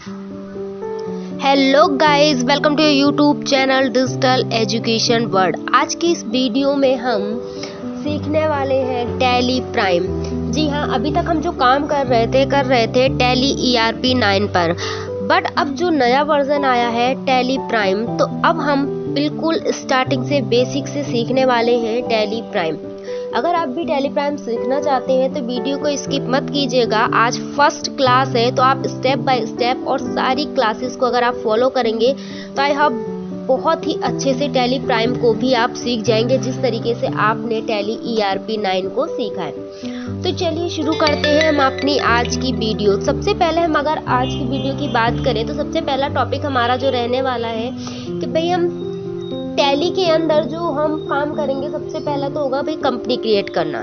Hello guys, welcome to YouTube channel digital education world. आज की इस वीडियो में हम सीखने वाले हैं टैली प्राइम। जी हाँ, अभी तक हम जो काम कर रहे थे टैली ERP 9 पर, बट अब जो नया वर्जन आया है टैली प्राइम, तो अब हम बिल्कुल स्टार्टिंग से बेसिक से सीखने वाले हैं टैली प्राइम। अगर आप भी टैली प्राइम सीखना चाहते हैं तो वीडियो को स्किप मत कीजिएगा। आज फर्स्ट क्लास है तो आप स्टेप बाय स्टेप और सारी क्लासेस को अगर आप फॉलो करेंगे तो आई होप बहुत ही अच्छे से टैली प्राइम को भी आप सीख जाएंगे, जिस तरीके से आपने टैली ERP 9 को सीखा है। तो चलिए शुरू करते हैं हम अपनी आज की वीडियो। सबसे पहले हम अगर आज की वीडियो की बात करें तो सबसे पहला टॉपिक हमारा जो रहने वाला है कि भाई हम टैली के अंदर जो हम काम करेंगे, सबसे पहला तो होगा भाई कंपनी क्रिएट करना।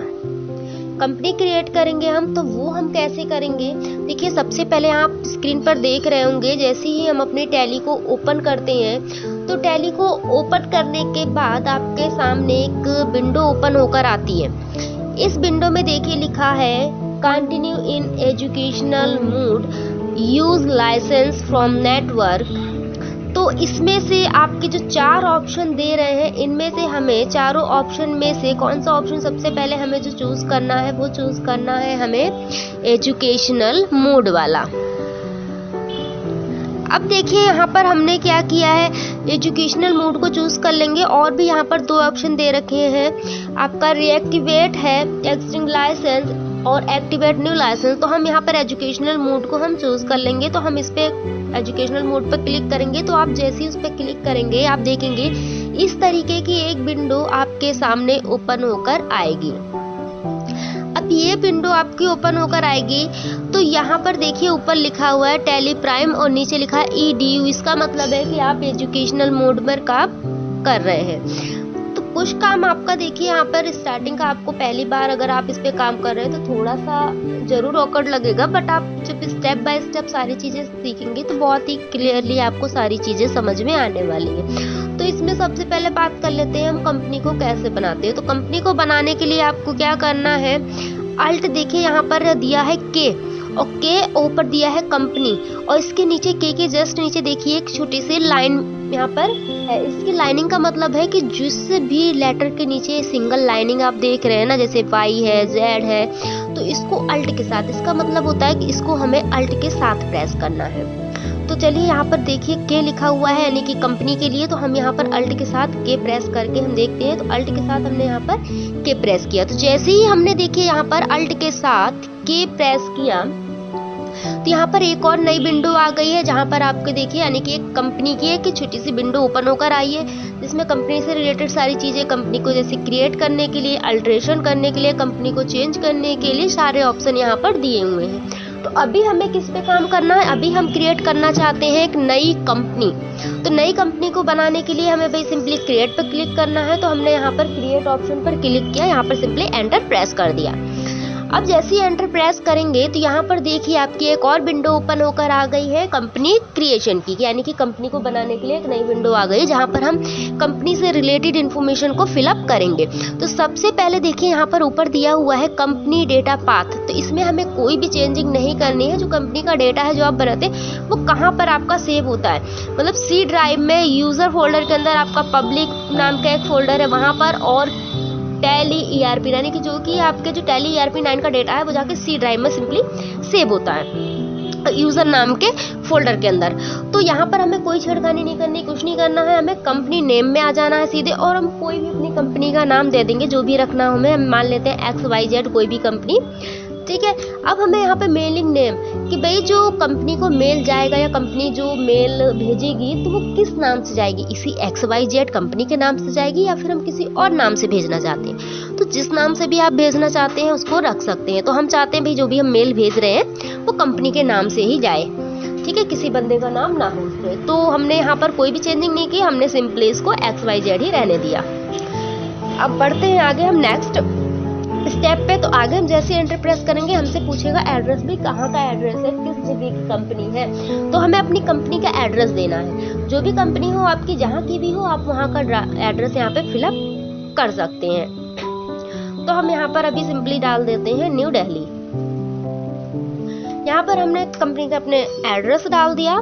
कंपनी क्रिएट करेंगे हम, तो वो हम कैसे करेंगे? देखिए, सबसे पहले आप स्क्रीन पर देख रहे होंगे, जैसे ही हम अपने टैली को ओपन करते हैं तो टैली को ओपन करने के बाद आपके सामने एक विंडो ओपन होकर आती है। इस विंडो में देखिए लिखा है continue in educational mode, use licence from network. तो इसमें से आपके जो 4 ऑप्शन दे रहे हैं, इनमें से हमें चारों ऑप्शन में से कौन सा ऑप्शन सबसे पहले हमें जो चूज करना है, वो चूज करना है हमें एजुकेशनल मोड वाला। अब देखिए यहाँ पर हमने क्या किया है, एजुकेशनल मोड को चूज कर लेंगे। और भी यहाँ पर 2 ऑप्शन दे रखे हैं, आपका रीएक्टिवेट है एक्सटिंग लाइसेंस और एक्टिवेट न्यू लाइसेंस। तो हम यहाँ पर एजुकेशनल मोड को हम चूज कर लेंगे। तो हम इस पे एजुकेशनल मोड पर क्लिक करेंगे, तो आप जैसे ही उस पर क्लिक करेंगे आप देखेंगे इस तरीके की एक विंडो आपके सामने ओपन होकर आएगी। अब ये विंडो आपकी ओपन होकर आएगी तो यहाँ पर देखिए ऊपर लिखा हुआ है टैली प्राइम और नीचे लिखा है EDU। इसका मतलब है कि आप एजुकेशनल मोड में काम कर रहे हैं। तो कुछ काम आपका देखिए यहाँ पर स्टार्टिंग का, आपको पहली बार अगर आप इस पे काम कर रहे हैं तो थोड़ा सा जरूर ऑकवर्ड लगेगा, बट आप जब स्टेप बाय स्टेप सारी चीजें सीखेंगे तो बहुत ही क्लियरली आपको सारी चीजें समझ में आने वाली है। तो इसमें सबसे पहले बात कर लेते हैं हम कंपनी को कैसे बनाते हैं। तो कंपनी को बनाने के लिए आपको क्या करना है, अल्ट देखिए यहाँ पर दिया है के, और के ऊपर दिया है कंपनी, और इसके नीचे के जस्ट नीचे देखिए एक छोटी सी लाइन यहाँ पर है। इसकी लाइनिंग का मतलब है कि जिस भी लेटर के नीचे सिंगल लाइनिंग आप देख रहे हैं ना, जैसे Y है, Z है, तो इसको अल्ट के साथ, इसका मतलब होता है कि इसको हमें अल्ट के साथ प्रेस करना है। तो चलिए यहाँ पर देखिए के लिखा हुआ है यानी कि कंपनी के लिए, तो हम यहाँ पर अल्ट के साथ के प्रेस करके हम देखते हैं। तो अल्ट के साथ हमने यहाँ पर के प्रेस किया। तो जैसे ही हमने देखिए यहाँ पर अल्ट के साथ के प्रेस किया तो यहाँ पर एक और नई विंडो आ गई है, जहाँ पर आपके देखिए यानी कि एक कंपनी की एक छोटी सी विंडो ओपन होकर आई है, जिसमें कंपनी से रिलेटेड सारी चीजें, कंपनी को जैसे क्रिएट करने के लिए, अल्ट्रेशन करने के लिए, कंपनी को चेंज करने के लिए सारे ऑप्शन यहाँ पर दिए हुए हैं। तो अभी हमें किस पे काम करना है, अभी हम क्रिएट करना चाहते हैं एक नई कंपनी। तो नई कंपनी को बनाने के लिए हमें भाई सिंपली क्रिएट पर क्लिक करना है। तो हमने यहाँ पर क्रिएट ऑप्शन पर क्लिक किया, यहाँ पर सिंपली एंटर प्रेस कर दिया। अब जैसे ही एंटर प्रेस करेंगे तो यहाँ पर देखिए आपकी एक और विंडो ओपन होकर आ गई है कंपनी क्रिएशन की, यानी कि कंपनी को बनाने के लिए एक नई विंडो आ गई, जहाँ पर हम कंपनी से रिलेटेड इन्फॉर्मेशन को फिलअप करेंगे। तो सबसे पहले देखिए यहाँ पर ऊपर दिया हुआ है कंपनी डेटा पाथ। तो इसमें हमें कोई भी चेंजिंग नहीं करनी है। जो कंपनी का डेटा है जो आप बनाते हैं वो कहाँ पर आपका सेव होता है, मतलब C ड्राइव में यूजर फोल्डर के अंदर आपका पब्लिक नाम का एक फोल्डर है वहाँ पर, और टैली ERP यानी कि जो कि आपके जो टैली ERP 9 का डेटा है वो जाके C ड्राइव में सिंपली सेव होता है यूजर नाम के फोल्डर के अंदर। तो यहाँ पर हमें कोई छेड़खानी नहीं करनी, कुछ नहीं करना है, हमें कंपनी नेम में आ जाना है सीधे, और हम कोई भी अपनी कंपनी का नाम दे देंगे, जो भी रखना हो हमें। हम मान लेते हैं XYZ कोई भी कंपनी, ठीक है। अब हमें यहाँ पे मेलिंग नेम, कि भाई जो कंपनी को मेल जाएगा या कंपनी जो मेल भेजेगी तो वो किस नाम से जाएगी, इसी XYZ कंपनी के नाम से जाएगी या फिर हम किसी और नाम से भेजना चाहते हैं। तो जिस नाम से भी आप भेजना चाहते हैं उसको रख सकते हैं। तो हम चाहते हैं भाई जो भी हम मेल भेज रहे हैं वो कंपनी के नाम से ही जाए, ठीक है, किसी बंदे का नाम ना हो उसमें। तो हमने यहाँ पर कोई भी चेंजिंग नहीं की, हमने सिंपली इसको XYZ ही रहने दिया। अब बढ़ते हैं आगे हम नेक्स्ट स्टेप पे। तो आगे हम जैसे एंटर प्रेस करेंगे हमसे पूछेगा एड्रेस भी, कहाँ का एड्रेस है, किस जगह की कंपनी है। तो हमें अपनी कंपनी का एड्रेस देना है। जो भी कंपनी हो आपकी, जहाँ की भी हो, आप वहाँ का एड्रेस यहाँ पे फिलअप कर सकते हैं। तो हम यहाँ पर अभी सिंपली डाल देते हैं न्यू दिल्ली। यहाँ पर हमने कंपनी का अपने एड्रेस डाल दिया।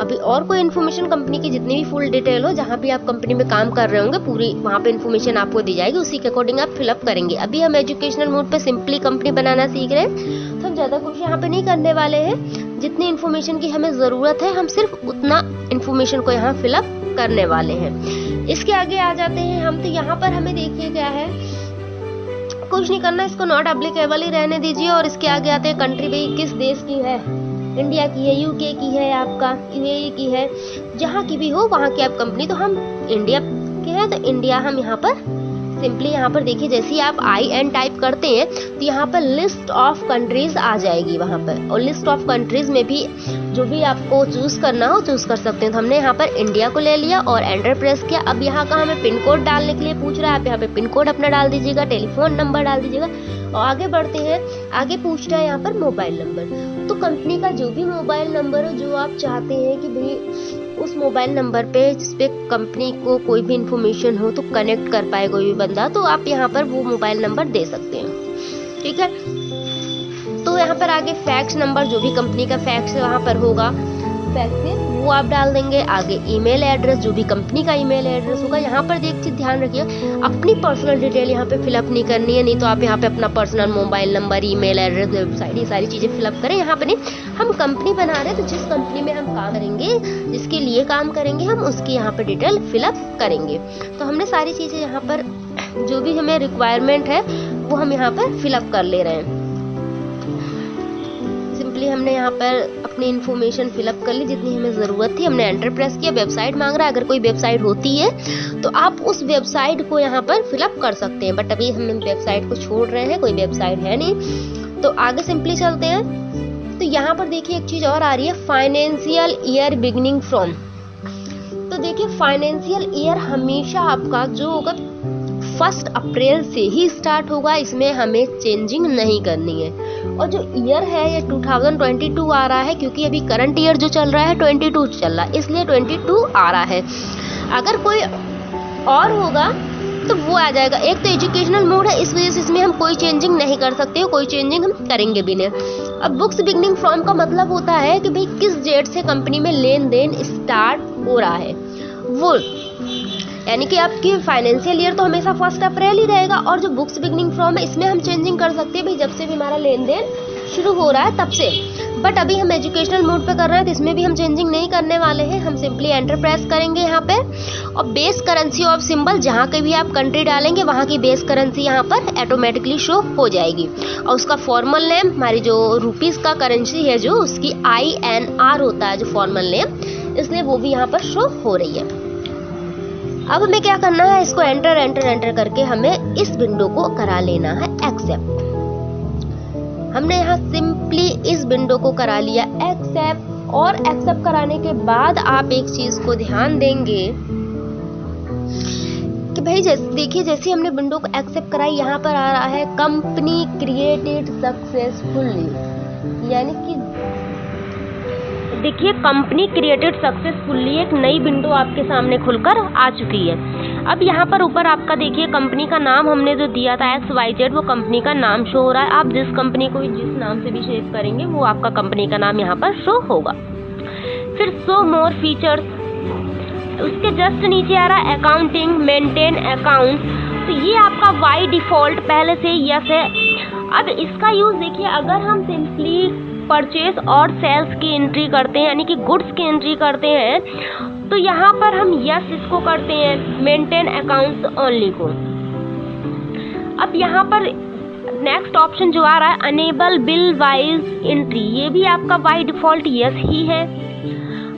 अभी और कोई इन्फॉर्मेशन कंपनी की जितनी भी फुल डिटेल हो, जहाँ भी आप कंपनी में काम कर रहे होंगे, पूरी वहाँ पे इन्फॉर्मेशन आपको दी जाएगी, उसी के अकॉर्डिंग आप फिलअप करेंगे। अभी हम एजुकेशनल मोड पे सिंपली कंपनी बनाना सीख रहे हैं, तो हम ज़्यादा कुछ यहाँ पे नहीं करने वाले हैं। जितनी इन्फॉर्मेशन की हमें ज़रूरत है, हम सिर्फ उतना इन्फॉर्मेशन को यहाँ फिलअप करने वाले हैं। इसके आगे आ जाते हैं हम। तो यहाँ पर हमें देखिए क्या है, कुछ नहीं करना, इसको नॉट एप्लीकेबल ही रहने दीजिए। और इसके आगे आते हैं कंट्री, भाई किस देश की है, इंडिया की है, यूके की है, आपका यूएई की है, जहाँ की भी हो वहाँ की आप कंपनी। तो हम इंडिया के हैं, तो इंडिया हम यहाँ पर सिंपली यहाँ पर देखिए, जैसे ही आप IN टाइप करते हैं तो यहाँ पर लिस्ट ऑफ कंट्रीज आ जाएगी वहाँ पर, और लिस्ट ऑफ कंट्रीज में भी जो भी आपको चूज करना हो चूज कर सकते हैं। तो हमने यहाँ पर इंडिया को ले लिया और एंटर प्रेस किया। अब यहाँ का हमें पिन कोड डालने के लिए पूछ रहा है, आप यहाँ पे पिन कोड अपना डाल दीजिएगा, टेलीफोन नंबर डाल दीजिएगा और आगे बढ़ते हैं। आगे पूछ रहा है यहाँ पर मोबाइल नंबर, तो कंपनी का जो भी मोबाइल नंबर हो जो आप चाहते हैं कि भाई उस मोबाइल नंबर पे जिसपे कंपनी को कोई भी इंफॉर्मेशन हो तो कनेक्ट कर पाए कोई भी बंदा, तो आप यहाँ पर वो मोबाइल नंबर दे सकते हैं। ठीक है, तो यहाँ पर आगे फैक्स नंबर, जो भी कंपनी का फैक्स वहाँ पर होगा, फैक्स है वो आप डाल देंगे। आगे ईमेल एड्रेस, जो भी कंपनी का ईमेल एड्रेस होगा। यहाँ पर एक चीज ध्यान रखिए, अपनी पर्सनल डिटेल यहाँ पे फिलअप नहीं करनी है, नहीं तो आप यहाँ पे अपना personal mobile number, email address, website, ये सारी चीजें फिलअप करें। यहाँ पे नहीं, हम कंपनी बना रहे हैं तो जिस कंपनी में हम काम करेंगे, जिसके लिए काम करेंगे, हम उसकी यहाँ पे डिटेल फिलअप करेंगे। तो हमने सारी चीजें यहाँ पर जो भी हमें रिक्वायरमेंट है वो हम यहाँ पर फिलअप कर ले रहे हैं। सिंपली हमने यहाँ पर अपनी इन्फॉर्मेशन फिलअप कर ली जितनी हमें ज़रूरत थी। हमने एंटर प्रेस किया, वेबसाइट मांग रहा है। अगर कोई वेबसाइट होती है तो आप उस वेबसाइट को यहाँ पर फिलअप कर सकते हैं, बट अभी हम वेबसाइट को छोड़ रहे हैं, कोई वेबसाइट है नहीं। तो आगे सिंपली चलते हैं। तो यहाँ पर देखिए एक चीज़ और आ रही है, फाइनेंशियल ईयर बिगिनिंग फ्रॉम। तो देखिए फाइनेंशियल ईयर हमेशा आपका जो होगा 1 अप्रैल से ही स्टार्ट होगा, इसमें हमें चेंजिंग नहीं करनी है। और जो ईयर है ये 2022 आ रहा है, क्योंकि अभी करंट ईयर जो चल रहा है 22 चल रहा है, इसलिए 22 आ रहा है। अगर कोई और होगा तो वो आ जाएगा। एक तो एजुकेशनल मोड है, इस वजह से इसमें हम कोई चेंजिंग नहीं कर सकते, कोई चेंजिंग हम करेंगे भी नहीं। अब बुक्स बिगनिंग फ्रॉम का मतलब होता है कि भाई किस डेट से कंपनी में लेन देन स्टार्ट हो रहा है, वो यानी कि आपकी फाइनेंशियल ईयर तो हमेशा 1 अप्रैल ही रहेगा। और जो बुक्स बिगनिंग फ्रॉम है इसमें हम चेंजिंग कर सकते हैं, भाई जब से भी हमारा लेन देन शुरू हो रहा है तब से। बट अभी हम एजुकेशनल मोड पे कर रहे हैं तो इसमें भी हम चेंजिंग नहीं करने वाले हैं। हम सिंपली एंटर प्रेस करेंगे यहाँ पे, और बेस करेंसी ऑफ सिंबल, जहाँ के भी आप कंट्री डालेंगे वहाँ की बेस करेंसी यहाँ पर ऑटोमेटिकली शो हो जाएगी। और उसका फॉर्मल नेम, हमारी जो रुपीज का करेंसी है जो, उसकी INR होता है जो फॉर्मल नेम, इसलिए वो भी यहाँ पर शो हो रही है। अब हमें क्या करना है, इसको एंटर एंटर एंटर करके हमें इस विंडो को करा लेना है एक्सेप्ट। हमने यहाँ सिंपली इस विंडो को करा लिया एक्सेप्ट। और एक्सेप्ट कराने के बाद आप एक चीज को ध्यान देंगे कि भाई देखिए जैसे हमने विंडो को एक्सेप्ट कराई, यहाँ पर आ रहा है कंपनी क्रिएटेड सक्सेसफुली, यानी कि देखिए कंपनी क्रिएटेड सक्सेसफुली एक नई विंडो आपके सामने खुलकर आ चुकी है। अब यहाँ पर ऊपर आपका देखिए कंपनी का नाम हमने जो दिया था XYZ, वो कंपनी का नाम शो हो रहा है। आप जिस कंपनी को जिस नाम से भी सेव करेंगे वो आपका कंपनी का नाम यहाँ पर शो होगा। फिर शो मोर फीचर्स, उसके जस्ट नीचे आ रहा है अकाउंटिंग मेंटेन अकाउंट। तो ये आपका बाय डिफॉल्ट पहले से यस है। अब इसका यूज देखिए, अगर हम सिंपली परचेज और सेल्स की एंट्री करते हैं, यानी कि गुड्स की एंट्री करते हैं, तो यहाँ पर हम यस इसको करते हैं, मेंटेन अकाउंट्स ओनली को। अब यहाँ पर नेक्स्ट ऑप्शन जो आ रहा है अनेबल बिल वाइज एंट्री, ये भी आपका बाय डिफॉल्ट यस ही है।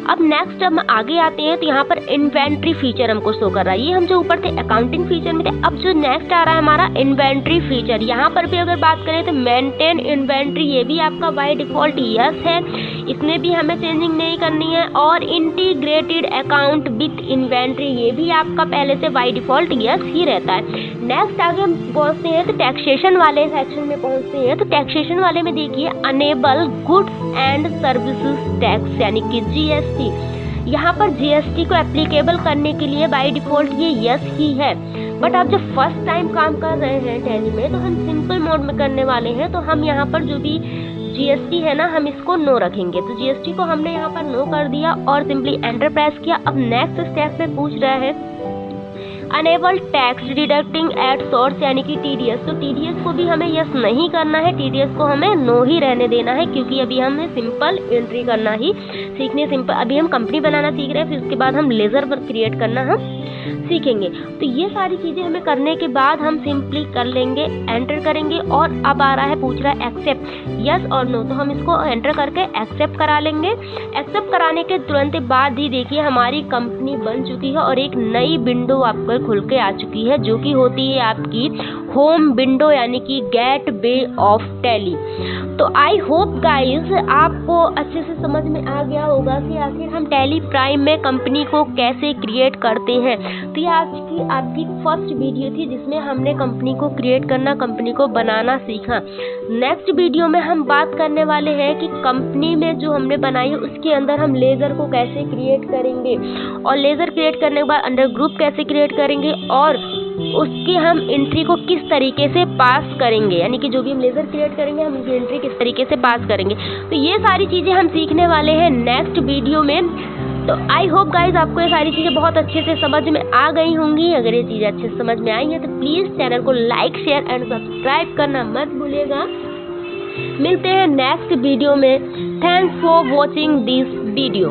अब नेक्स्ट हम आगे आते हैं तो यहाँ पर इन्वेंट्री फीचर हमको शो कर रहा है। ये हम जो ऊपर थे अकाउंटिंग फीचर में थे, अब जो नेक्स्ट आ रहा है हमारा इन्वेंट्री फीचर। यहाँ पर भी अगर बात करें तो मेंटेन इन्वेंट्री, ये भी आपका बाय डिफॉल्ट यस है, इसमें भी हमें चेंजिंग नहीं करनी है। और इंटीग्रेटेड अकाउंट विथ इन्वेंट्री, ये भी आपका पहले से बाय डिफॉल्ट यस ही रहता है। नेक्स्ट आगे हम पहुँचते हैं तो टैक्सेशन वाले सेक्शन में पहुँचते हैं। तो टैक्सेशन वाले में देखिए enable goods and services tax, यानी कि GST। यहाँ पर GST को एप्लीकेबल करने के लिए बाय डिफॉल्ट ये यस ही है। बट आप जब फर्स्ट टाइम काम कर रहे हैं टैली में, तो हम सिंपल मोड में करने वाले हैं। तो हम यहाँ पर जो भी GST है ना, हम इसको नो रखेंगे। तो GST को हमने यहाँ पर नो कर दिया और सिंपली एंटर प्रेस किया। अब नेक्स्ट स्टेप में पूछ रहा है enable tax deducting at source यानी कि TDS। तो TDS को भी हमें यस नहीं करना है, TDS को हमें नो ही रहने देना है, क्योंकि अभी हमें सिंपल एंट्री करना ही सीखने, सिंपल अभी हम कंपनी बनाना सीख रहे हैं, फिर उसके बाद हम लेजर पर क्रिएट करना हम सीखेंगे। तो ये सारी चीज़ें हमें करने के बाद हम सिंपली कर लेंगे, एंटर करेंगे और अब आ रहा है पूछ रहा है एक्सेप्ट यस और नो। तो हम इसको एंटर करके एक्सेप्ट करा लेंगे। एक्सेप्ट कराने के तुरंत बाद ही देखिए हमारी कंपनी बन चुकी है और एक नई विंडो आपको खुल के आ चुकी है, जो कि होती है आपकी होम विंडो यानी कि गेटवे ऑफ टैली। तो आई होप गाइज आपको अच्छे से समझ में आ गया होगा कि आखिर हम टैली प्राइम में कंपनी को कैसे क्रिएट करते हैं। तो ये आज की आपकी फर्स्ट वीडियो थी जिसमें हमने कंपनी को क्रिएट करना, कंपनी को बनाना सीखा। नेक्स्ट वीडियो में हम बात करने वाले हैं कि कंपनी में जो हमने बनाई है उसके अंदर हम लेजर को कैसे क्रिएट करेंगे और लेजर क्रिएट करने के बाद अंडर ग्रुप कैसे क्रिएट करेंगे और उसकी हम एंट्री को किस तरीके से पास करेंगे, यानी कि जो भी हम लेजर क्रिएट करेंगे हम उनकी एंट्री किस तरीके से पास करेंगे। तो ये सारी चीज़ें हम सीखने वाले हैं नेक्स्ट वीडियो में। तो आई होप गाइज आपको ये सारी चीज़ें बहुत अच्छे से समझ में आ गई होंगी। अगर ये चीज़ें अच्छे से समझ में आई हैं तो प्लीज़ चैनल को लाइक शेयर एंड सब्सक्राइब करना मत भूलिएगा। मिलते हैं नेक्स्ट वीडियो में। Thanks for watching this video.